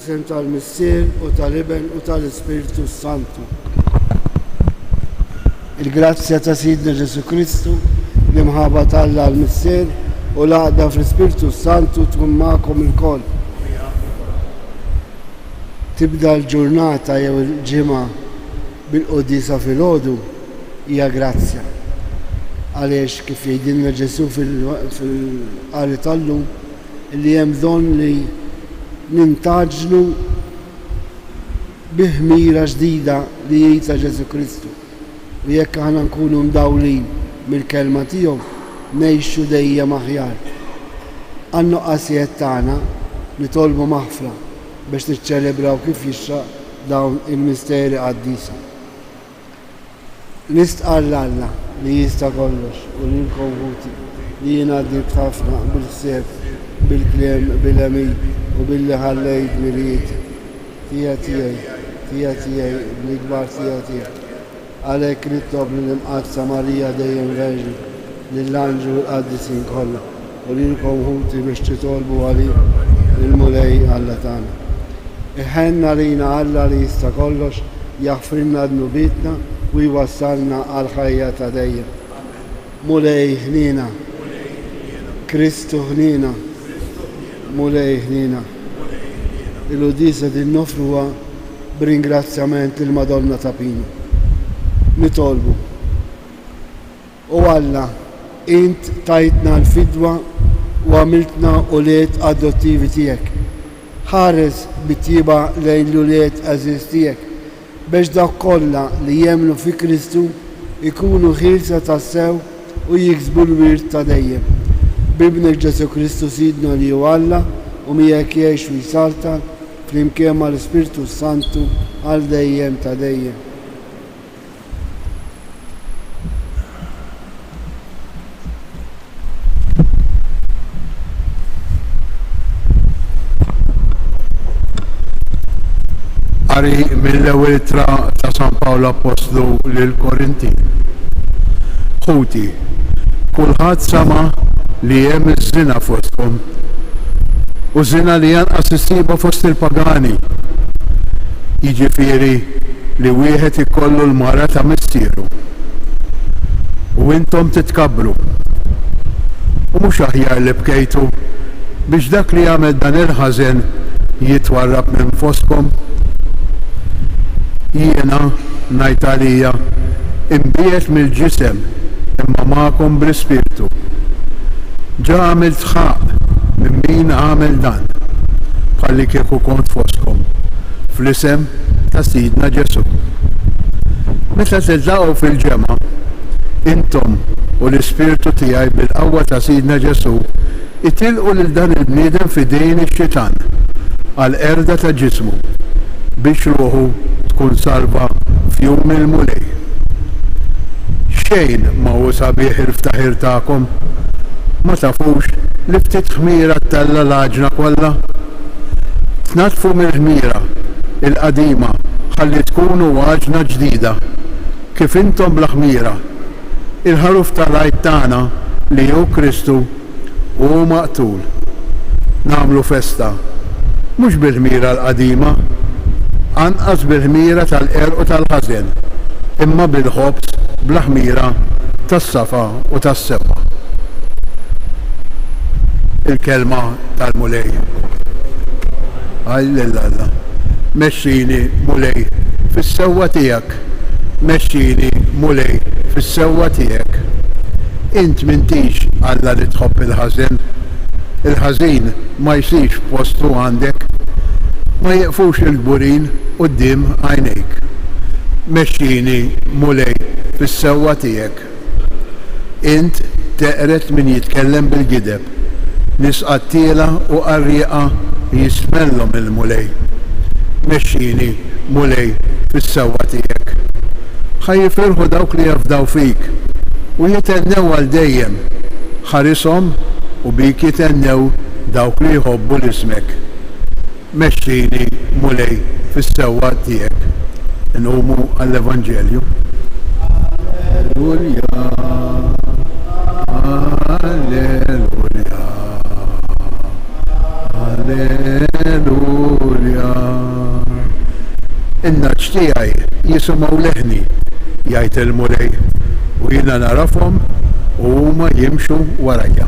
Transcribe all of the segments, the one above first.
Fl-isem tal-Missier u tal-Iben u tal-Ispiritu Santu. Il-grazzja ta' Sidna Ġesu Kristu, l-imħabba tal-Alla l-Missier u l-għaqda fl-Ispiritu Santu tkun magħkom il-koll. Tibda l-ġurnata jew il-ġimgħa bil-qudisa fil-għodu hija grazzja. Għaliex kif jgħidilna Ġesu fil-qari tal-lum li hemm bżonn li nintaġlu bi ħmira ġdida li jgħidha Ġesu Kristu. U jekk aħna nkunu mdawlin mill-kelma tiegħu ngħixu dejjem aħjar. Għan-nuqqasijiet tagħna nitolbu maħfra biex niċċelebraw kif jixraq dawn il-misteri qaddisa. Nistqar l-Alla li jista' kollox u lilkom ħuti li jien għaddiet ħafna bil-ħsieb, bil-kliem, bil-għemil u billi ħallejt mirijiet tija tiegħi bl-ikbar tija tiegħi. Għalhekk nitlob lill-imqazza Marija dejjem Verġni, lill-anġu u l-qaddisin kollha u lilkom ħuti biex titolbu għalih il-mulej Alla tagħna. Iħenna lina Alla li jista' kollox jaħfrilna dnubietna u jwassalna għal ħajja ta' dejjem. Mulej ħnina, Kristu ħnina, mulej ħnina. Il-udisa din nofruha b'ringrazzjament lil Madonna ta' Pino. Nitolbu. U Alla, int tajtna l-fidwa u għamiltna uliet adottivi tiegħek. Ħares bit-tjieba lejn l-uliet għażiż tiegħek biex dak kollha li jemmnu fi Kristu ikunu ħielsa tas-sew u jiksbu l-wirt ta' dejjem. Bibnek Ġesu Kristu Sidna li hu Alla u miegħek jgħix u jsaltan flimkien mal-Ispiritu Santu għal dejjem ta' dejjem. Qari mill-ewwel ittra ta' San Pawlu Apostlu lill-Korintin. Ħuti, kulħadd sama li hemm iż-żina fostkom u żina li janqas issiba fost il-pagani. Jiġifieri li wieħed ikollu l-mara ta' missieru u intom titkabbru. U mhux aħjar li bkejtu biex dak li jagħmel dan il-ħażen jitwarrab minn fostkom. Jiena ngħid għalija imbiet mill-ġisem imma magħkom bl-Ispirtu. Ġa għamilt ħaq minn min għamel dan bħalli kieku kont fostkom fl-isem ta' Sidna Ġesu. Meta tiltaqgħu fil-ġemgħa intom u l-Ispirtu tiegħi bil-qawwa ta' Sidna Ġesu itilqu lil dan il-bniedem f'idejn ix-xitan għal qerda ta' ġismu biex ruħu tkun salva f'jum il-mulej. Xejn ma hu sabiħ il-ftaħir tagħkom, ma tafux li ftit ħmira tella l-għaġna kollha. Tnatfu mill-ħmira il-qadima ħalli tkunu għaġna ġdida kif intom bl-ħmira. Il-ħaruf tal-għajt tagħna li hu Kristu hu maqtul. Nagħmlu festa mhux bil-ħmira l-qadima, anqas bil-ħmira tal-qerq u tal-ħażen, imma bil-ħobs bl-ħmira tas-safa u tas-sewwa. Il-kelma tal-mulej. Alla, mexxini mulej fis-sewwa tiegħek, mexxini mulej fis-sewwa tiegħek. Int m'intix Alla li tħobb il-ħażen, il-ħażin ma jsirx postu għandek, ma jeqfux il-gburin quddiem għajnejk. Mexxini mulej fis-sewwa tiegħek. Int teqret min jitkellem bil-gideb, nies qattiela u qarrieqa jismellhom il-mulej. Mexxini mulej fis-sewwa tiegħek. Ħajjifirħu dawk li jafdaw fik u jitennew għal dejjem. Ħarishom u bik jitennew dawk li jħobbu l-ismek. Mexxini mulej fis-sewwa tiegħek. Inqumu għall-Evanġelju. Alleluja, alleluja, alleluja. in-naġġ tiegħi jisimgħu leħni jgħid il-Mulej u jiena narafhom u huma jimxu warajja.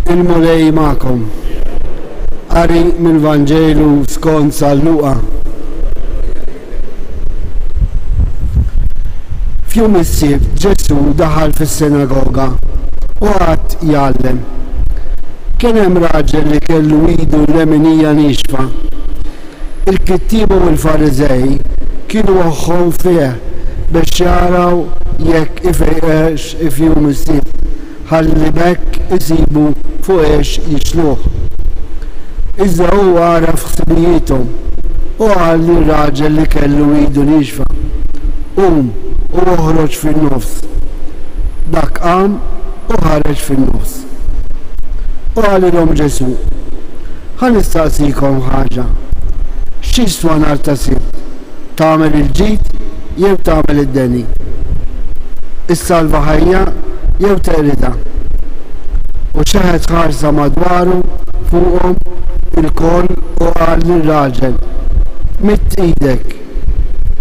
Il-Mulej ma'kom. Qari mill-Vanġelu skont San Luqa. F'jum is-sibt Ġesu daħal fis-sinagoga u għad jgħallem. Kien hemm raġel li kellu idu l-leminija nixfa. Il-kittiba u l-Fariżej kienu waħħhom fih biex jaraw jekk ifejqex f'jum is-sibt ħalli bekk isibu fuq ex jixluh. Iżda hu għaraf ħsibijithom u qal lir-raġel li kellu idu nixfa. Qum u oħroġ fin-nofs. Dak qam u ħareġ fin-nofs. U għalilhom Ġesu: ħa nistaqsikom ħaġa. X'jiswa nhar ta' sibt? Tagħmel il-ġid jew tagħmel id-deni? Issalva ħajja jew teqrida? U xeħed ħarsa madwaru fuqhom il-koll u qal lir-raġel: mitt idek.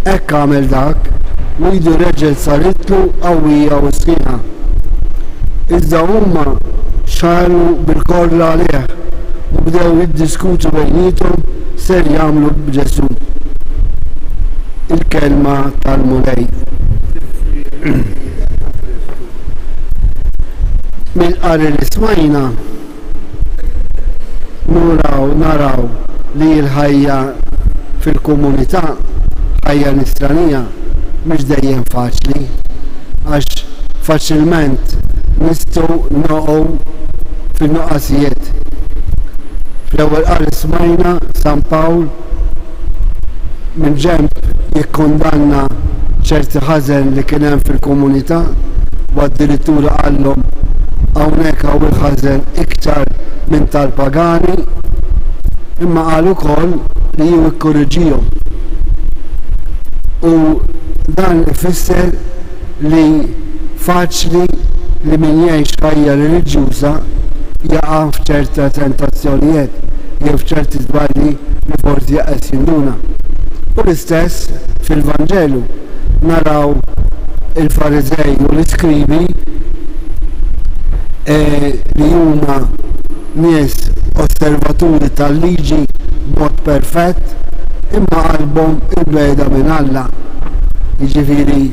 Hekk għamel dak u idu reġgħet saritlu qawwija u sħiħa. Iżda huma xaru bil-koll għalih u bdew jiddiskutu bejniethom ser jagħmlu b'Ġesu. Il-kelma tal-Mulej. Mill-qari li smajna naraw li l-ħajja fil-komunità, ħajja nisranija, mhix dejjem faċli, għax faċilment nistgħu noqgħu fin-nuqqasijiet. Fl-ewwel qari smajna San Pawl minn ġenb jikkundanna ċerti ħażen li kien hemm fil-komunità u addirittura qallhom hawnhekk hawn il-ħażen iktar minn tal-pagani, imma qal ukoll li hu jikkorriġihom. U dan ifisser li faċli li min jgħix ħajja reliġjuża jaqa' f'ċerta tentazzjonijiet jew f'ċerti żbalji li forsi jaqes jinduna. U l-istess fil-Vanġelu naraw il-Fariżej u l-Iskribi li huma nies osservaturi tal-liġi b'mod perfett imma qalbhom imbeda minn Alla. Jiġifieri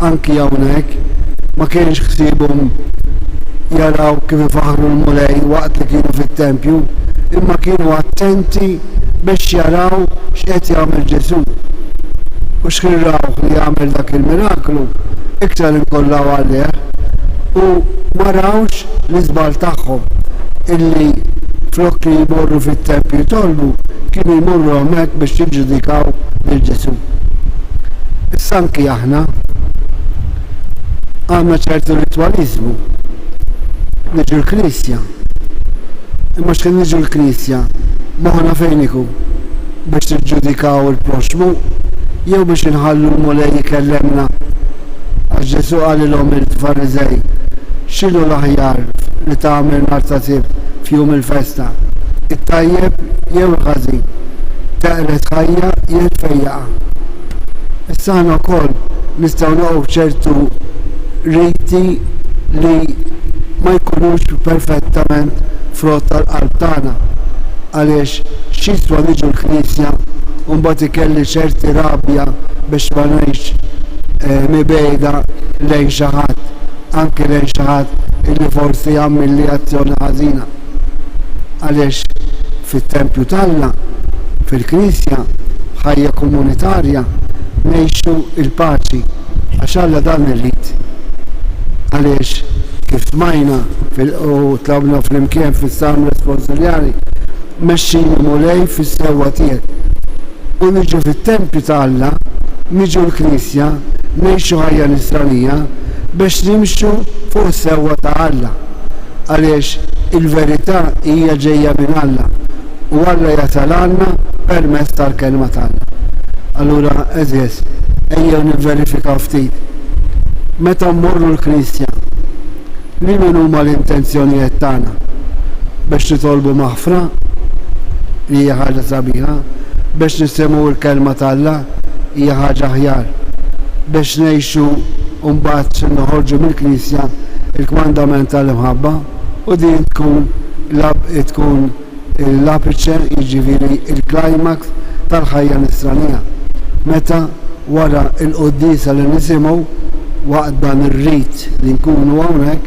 anki hawnhekk ma kienx ħsiebhom jaraw kif ifaħru l-Mulej waqt li kienu fit-tempju, imma kienu attenti biex jaraw x'qed jagħmel Ġesu. U x'kien li jagħmel dak il-miraklu iktar inkollaw għalih u ma rawx l-iżbal tagħhom illi flok li jmorru fit-tempju jtolbu kienu jmorru hemmhekk biex jiġġudikaw lil Ġesu. Issa anki aħna għandna ċertu ritwaliżmu. Niġu l-Knisja. Imma x'kien niġu l-Knisja moħħna fejn ikun biex tiġġudikaw il-proxmu jew biex inħallu l-Mulej jikellemna. Għax Ġesu qalilhom il-Fariżej: x'inhu l-aħjar li tagħmel nhar ta' sibt f'jum il-festa? It-tajjeb jew il-ħażin? Teqret ħajja jew tfejjaqa? Issa aħna wkoll nistgħu noqgħu ċertu riti li ma jkunux perfettament frott tal-qalb tagħna. Għaliex x'jiswa niġu l-Knisja u mbagħad ikelli ċerti rabja biex ma ngħidx mibejda lejn xi ħadd, anke lejn xi ħadd illi forsi jagħmel li azzjoni ħażina. Għaliex fit-tempju tagħna, fil-Knisja, ħajja komunitarja, ngħixu il-paċi għax Alla dan irrid. Għaliex kif smajna u tlabna flimkien fis-salm responsaljali mexxini Mulej fis-sewwa tiegħek. U niġu fit-tempju ta' Alla, niġu l-Knisja, ngħixu ħajja nisranija biex nimxu fuq is-sewwa ta' Alla. Għaliex il-verità hija ġejja minn Alla u Alla jasalanna permezz tal-kelma tagħna. Allura eżies, ejjew nivverifikaw ftit. Meta mmorru l-Knisja, li min huma l-intenzjonijiet tagħna? Biex nitolbu maħfra li hija ħaġa sabiħa, biex nisimgħu l-kelma tal-Alla hija ħaġa aħjar, biex ngħixu u mbagħad noħorġu mill-Knisja il-kmandament tal-imħabba u din tkun l-apice, jiġifieri il-climax tal-ħajja nisranija. Meta wara l-qoddisa li nisimgħu waqt dan ir-rit li nkunu hawnhekk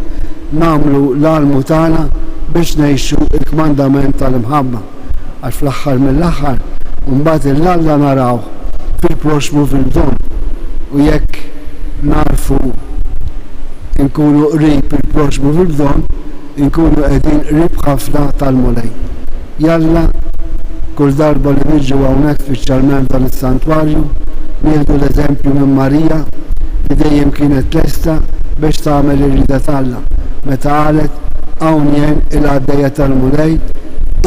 nagħmlu l-almu tagħna biex ngħixu il-kmandament tal-imħabba. Għax fl-aħħar mill-aħħar mbagħad il-Alla narawh fil-proxmu fil-bdon u jekk narfu nkunu qrib il-proxmu fil-bdon nkunu qegħdin qrib ħafna tal-mulej. Jalla kull darba li niġu hawnhekk speċjalment dan is-santwarju nieħdu l-eżempju minn Marija li dejjem kienet lesta biex tagħmel ir-rida tal-Alla meta qalet hawn jien il-għaddejja tal-mulej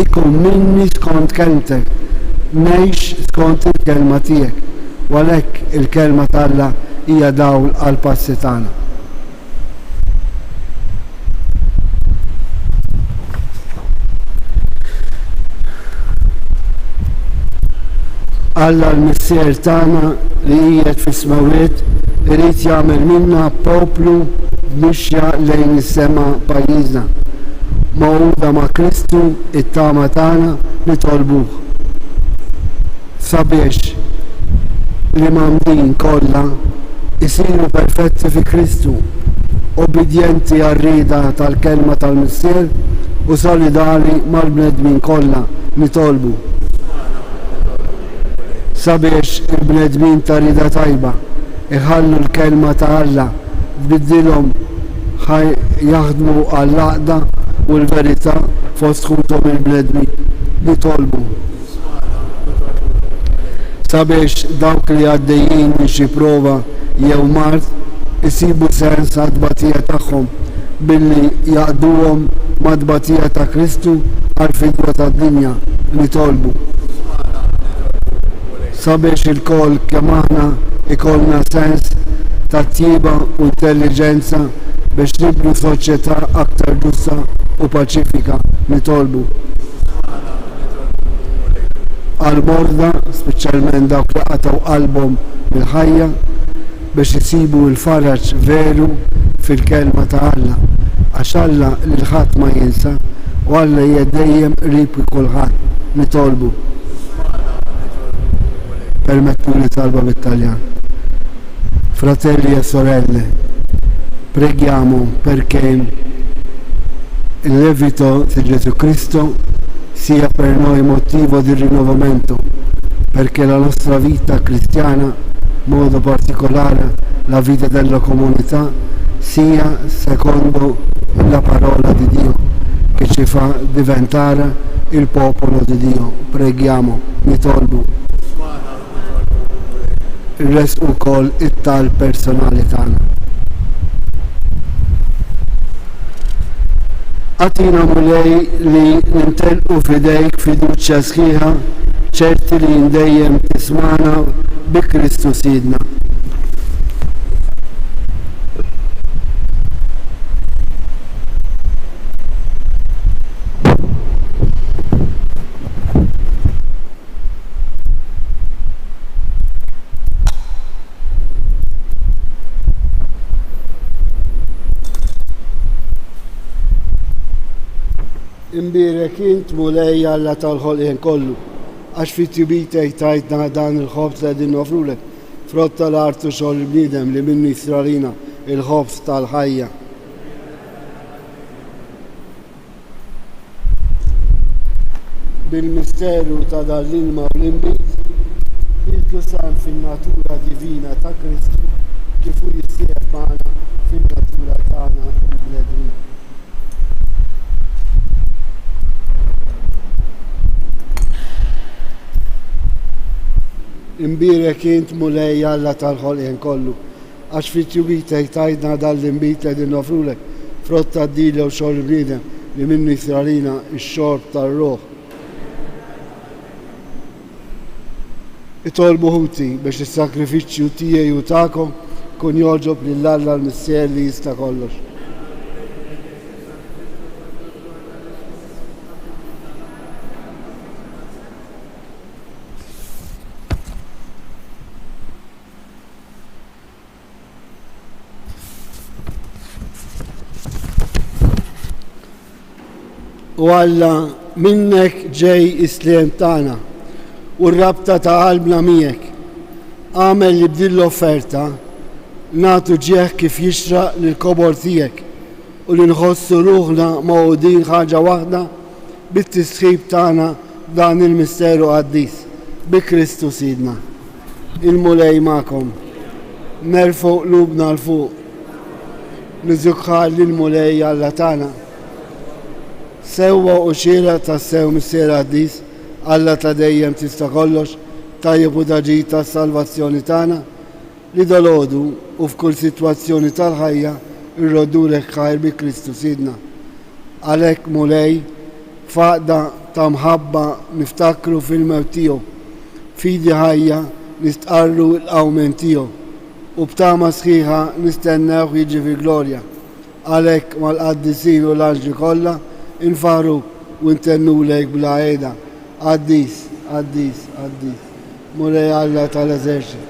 ikun minni skont kelmtek, ngħix skont il-kelma tiegħek, u għalhekk il-kelma tal-Alla hija dawl għal passi tagħna. Alla l-missier tagħna li qiegħed fis-smawiet irid jagħmel minna poplu mixja lejn is-sema pajjiżna. Mawda ma' Kristu it-tama tagħna nitolbuh. Sabiex li m'għandin kollha isiru perfetti fi Kristu, obbedjenti għar-rieda tal-kelma tal-missier u solidali mal-bnedmin kollha nitolbu. Sabiex il-bnedmin ta' rida tajba iħallu l-kelma ta' Alla tbiddilhom jaħdmu għall-għaqda u l-verità fost ħutom il-bnedmin nitolbu. Sabiex dawk li għaddejjin minn xi prova jew mart isibu sens għad-tbatija tagħhom billi jaqduhom mad-tbatija ta' Kristu għall-fidwa tad-dinja nitolbu. Sabiex il-koll kemm aħna ikollna sens ta' tjiba u intelligenza biex nibnu soċjetà aktar ġusta u paċifika nitolbu. Għal-morda, speċjalment dawk li qataw qalbhom bil-ħajja biex isibu l-faraġ veru fil-kelma ta' Alla, għax Alla lil ħadd ma jinsa u Alla hija dejjem qrib kulħadd nitolbu. Permettuli talba bit-Taljan. Fratelli e sorelle, preghiamo perché il levito di Gesù Cristo sia per noi motivo di rinnovamento, perché la nostra vita cristiana, in modo particolare la vita della comunità, sia secondo la parola di Dio, che ci fa diventare il popolo di Dio. Preghiamo, nitolbu. Il-res u koll it-tal personali tagħna. Għatina mulej li nintelqu fidejk fiduċja sħiħa ċerti li ndejjem tismana bi Kristu sidna. Imbirek int mulej Alla tal-ħolqien kollu, għax fit-tibitej tajtna dan il-ħobs li din nofrulek, frott tal-artu xogħol il-bniedem li minnu jisralina il-ħobs tal-ħajja. Bil-misteru ta' dal-ilma u l-imbit, il-kusan fin-natura divina ta' Kristu kif hu jissieħeb magħna fin-natura tagħna l-bnedmin. Imbirek int mulej Alla tal-ħolqien kollu, għax fit-tibitej tajtna dal-imbit li din nofrulek, frott tad-dila u xogħol il-bniedem li minnu jisralina x-xorb tar-ruħ. Itolbu ħuti biex is-sakrifiċċju tiegħi u tagħkom kun joġob lill-Alla l-Missier li jista' kollox. U Alla minnek ġej isliem tagħna u r-rabta ta' qalbna miegħek. Għamel li bdil l-offerta nagħtu ġieħ kif jixraq lill-kobor tiegħek u li nħossu ruħna mawqudin ħaġa waħda bit-tisħib tagħna dan il-misteru qaddis bi Kristu Sidna. Il-mulej magħkom. Nerfgħu qlubna l fuq. Niżukħar lill-mulej Alla tagħna. Sewwa u xira ta' sew missier qaddis Alla ta' dejjem tista' kollox, tajjeb u daġi ta' salvazzjoni tagħna li dalodu u f'kull sitwazzjoni tal-ħajja irrodulek ħajr bi Kristu Sidna. Għalhekk mulej faqda ta' mħabba niftakru fil-mewt tiegħu, fidi ħajja nistqarru l-qawmen tiegħu u b'tama sħiħa nistennew jiġi fi glorja. Għalhekk mal-qaddisin u l-anġli kollha infaru u ntennulek bla għeda. Qaddis, qaddis, qaddis. Mulej Alla tal-eżerċit,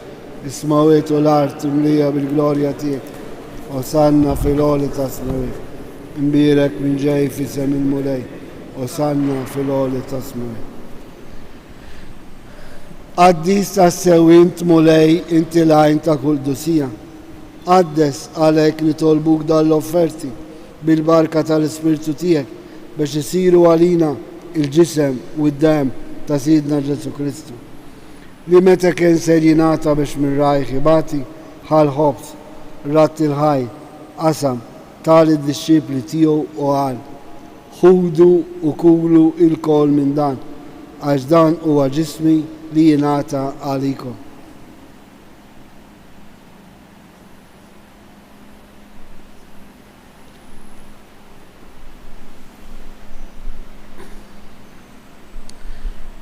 is-smawiet u l-art mlija bil-glorja tiegħek. Osanna fil-għoli ta' smawiet. Imbirek minn ġej fisem il-mulej. Osanna fil-għoli ta' smawiet. Qaddis ta' sewint mulej inti lajn ta' kull dusija. Qaddes għalhekk nitolbuk dal-offerti bil-barka tal-Ispirtu tiegħek biex isiru għalina il-ġisem u d-dem ta' Sidna Ġesu Kristu. Li meta kien ser jingħata biex minn rajħ ibati ħal ħobs, rat il-ħaj, qasam tal id-disċipli tiegħu u qal: ħudu u kulu il-kol minn dan, għax dan huwa ġismi li jingħata għalikom.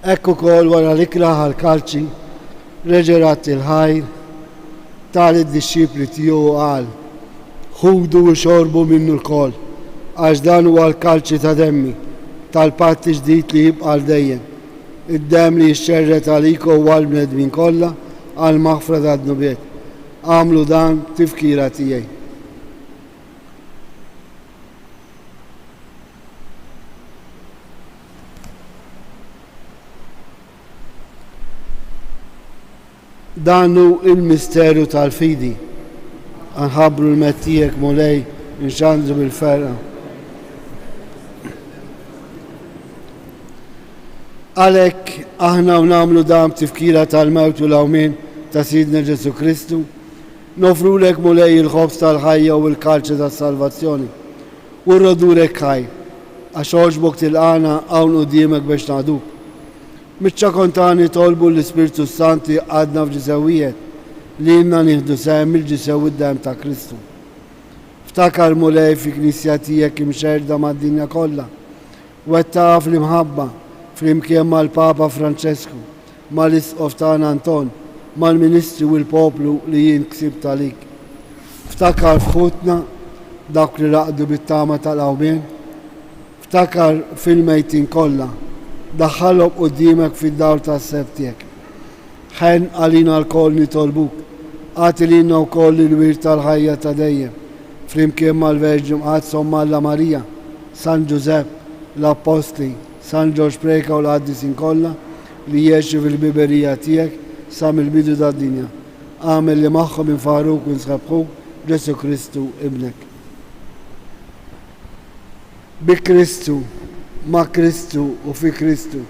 Ekku kol wara l-ikra għal-kalċi, reġerat il-ħajr, tal id-disċipli tiegħu qal: ħudu u xorbu minnu l-kol, għax dan huwa l-kalċi ta' demmi, tal-patt ġdid li jibqa' għal dejjem. Id-dem li jixxerret għalikom u għall-bnedmin kollha għall-maħfra tad-nubiet. Għamlu dan tifkira tiegħi. Danu il-misteru tal-fidi. Għanħabru l-mettijek mulej nxandru bil-ferra. Għalek aħna namlu dam tifkira tal-mewt u l-awmin ta' Sidna Ġesu Kristu, nofru lek mulej il-ħobs tal-ħajja u l-kalċa tal-salvazzjoni. U rrodurek ħaj, għax oġbok til-għana għawn u dimek biex naħduk. Mitċa kontani tolbu l-Ispirtu Santi għadna f'ġisewijiet li jimna nieħdu sehem il-ġisew id-dem ta' Kristu. Ftakar mulej fi knisja tiegħek imxerda mad-dinja kollha. Wettaha fl-imħabba flimkien mal-Papa Franċesku, mal-Isqof tagħna Anton, mal-Ministri u l-poplu li jien ksibt għalik. Ftakar f'ħutna dak li raqdu bit-tama tal-qawmien. Ftakar fil-mejtin kollha. Daħħalhom quddiemek fid-dawl tas-seb tiegħek. Ħen għalina l-koll nitolbuk, għati lilna wkoll il-wir tal-ħajja ta' dejjem, flimkien mal-Verġi Mqaddsom Malla Marija, San Ġusepp, l-Apostli, San Ġorġ Preka u l-qaddisin kollha li jgħixu fil-biberija tiegħek sa mill-bidu tad-dinja. Għamel li magħhom infaruk u nsħabħuk Ġesu Kristu ibnek. Bi Kristu, ma' Kristu u fi Kristu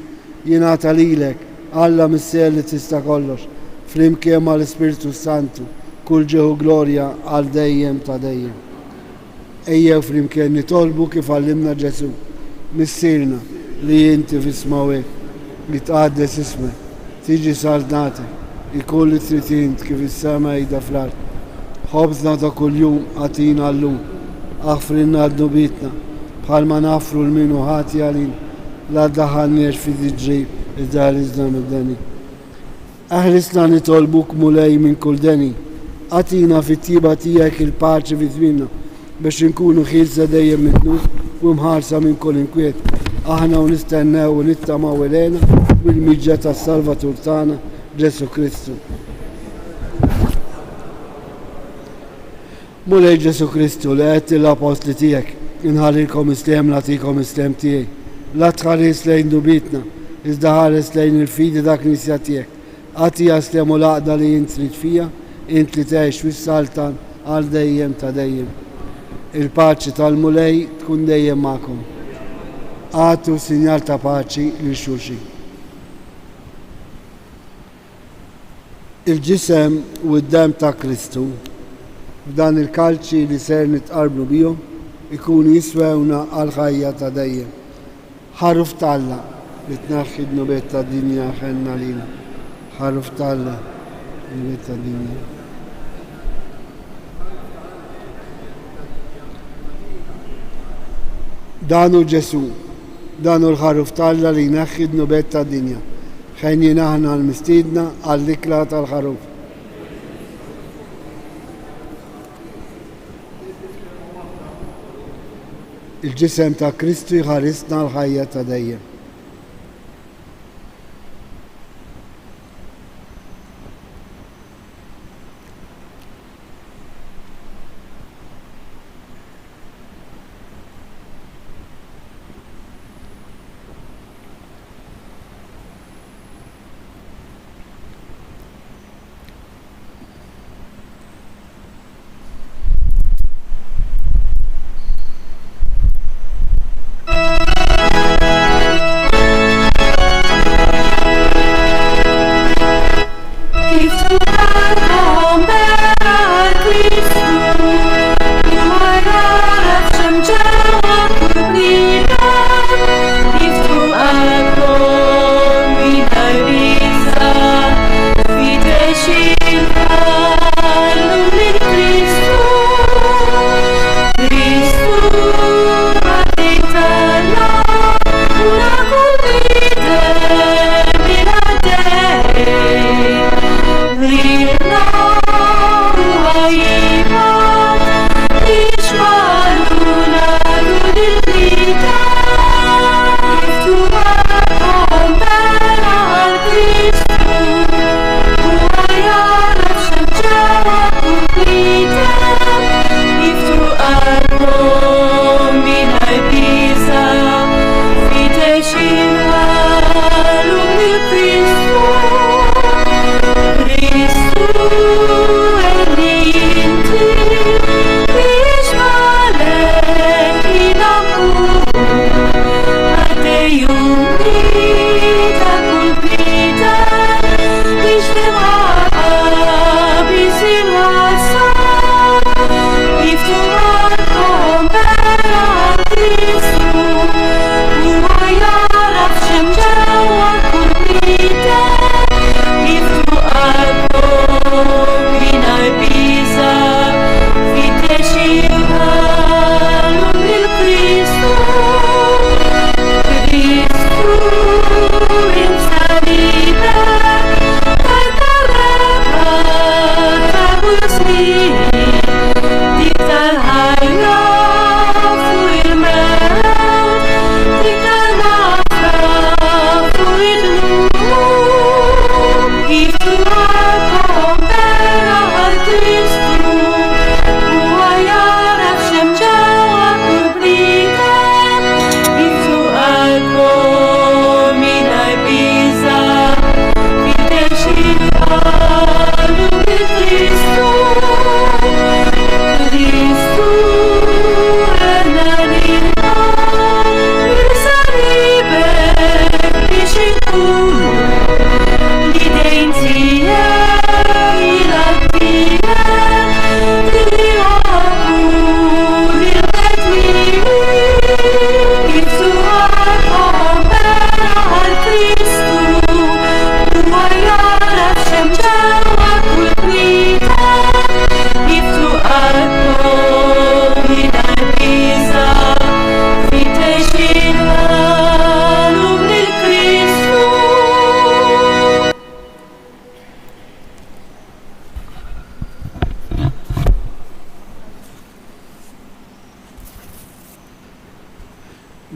jingħata lilek Alla missier li tista' kollox, flimkien mal-Ispirtu Santu, kull ġeħu glorja għal dejjem ta' dejjem. Ejjew flimkien nitolbu kif għallimna Ġesu, missierna li inti f'ismawek, li tqaddes ismek, tiġi saldatek, ikun li trid int kif is-sema jgħidha fl-art. Ħobżna ta' kuljum għatina llum, aħfrinna d-nubitna, bħalma nafru l-minu ħati għalin, la daħanniex fi diġġib id-dar iżdam id-dani. Aħrisna nitolbuk mulej minn kull deni. Atina fit-tiba tiegħek il-paċi fi żmienna biex inkunu ħilsa dejjem mitnuf u mħarsa minn kull inkwiet. Aħna u nistennew u nittamaw ilena bil-miġġa tas-Salvatur tagħna Ġesu Kristu. Mulej Ġesu Kristu li qed l-apostli tiegħek inħallilkom islem nagħtikom islem tiegħi. La tħares lejn dubitna, iżda ħares lejn il-fidi ta' Knisja tiegħek. Għati jaslem u laqda li jint trid fija, int li tgħix fis-saltan għal dejjem ta' dejjem. Il-paċi tal-mulej tkun dejjem magħkom. Għatu sinjal ta' paċi lil xulxin. Il-ġisem u d-dem ta' Kristu f'dan il-kalċi li ser nitqarblu bihom ikunu jiswewna għal ħajja ta' dejjem. Ħaruf talla li tnaħħi d-nubet ta' dinja ħenna lina. ħaruf talla d-nubet ta' dinja. Danu Ġesu, danu l-ħaruf talla li jnaħħi d-nubet ta' dinja. ħejnina aħna l-mistidna għall-ikla tal-ħaruf. Il-ġisem ta' Kristu jħarisna l-ħajja ta' dejjem.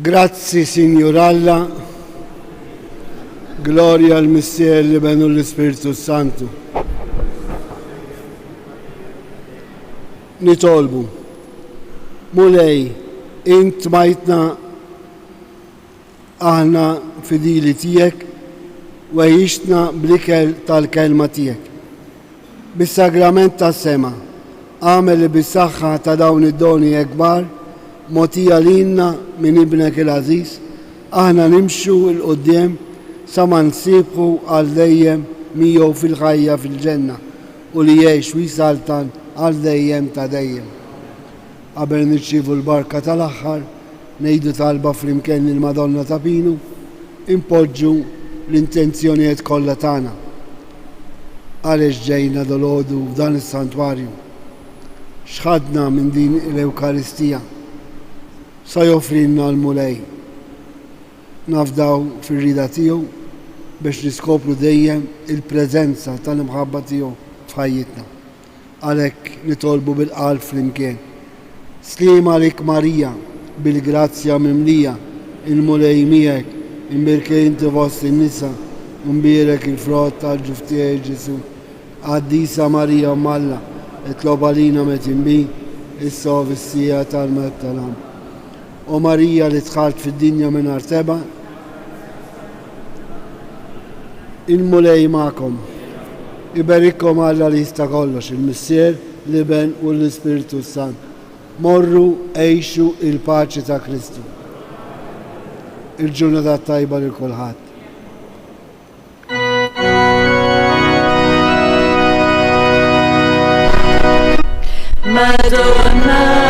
Grazzi Signor Alla, gloria al Missier li benu l-Ispiritu Santu. Nitolbu, mulej, int majtna aħna fidili tijek u għajixtna blikel tal-kelma tijek. Bis-sagrament tas-sema, għamel li bis-saħħa ta' dawn id-doni ekbar, motija linna minn ibnek il-Aziz, aħna nimxu il-qoddim sa ma nsibħu għal dejjem miegħu fil-ħajja fil-ġenna u li jgħix wisaltan għal dejjem ta' dejjem. Qabel nirċievu l-barka tal-aħħar, ngħidu talba flimkien il-Madonna ta' Pinu, impoġġu l-intenzjonijiet kollha tagħna. Għaliex ġejna dolodu f'dan is-santwarju. X'ħadna minn din l-Ewkaristija sa joffrilna l-mulej. Nafdaw fir-rida tiegħu biex niskopru dejjem il-preżenza tal-imħabba tiegħu f'ħajjitna. Għalhekk nitolbu bil-qalb flimkien. Slim għalik Marija, bil-grazzja mimlija, il-mulej miegħek, imbirkej inti fost in-nisa, imbirek il-frott tal-ġuf tiegħek Ġesu. Għaddisa Marija Malla, itlob għalina metinbi, issa fis-sija tal-mewt tal-am. U Marija li tħalt fid-dinja mingħajr teba, il-mulej magħkom. Iberikkom Alla li jista' kollox, il-Missier, l-Iben u l-Ispiritu Sant. Morru għejxu il-paċi ta' Kristu. Il-ġurnata tajba lil kulħadd. Madonna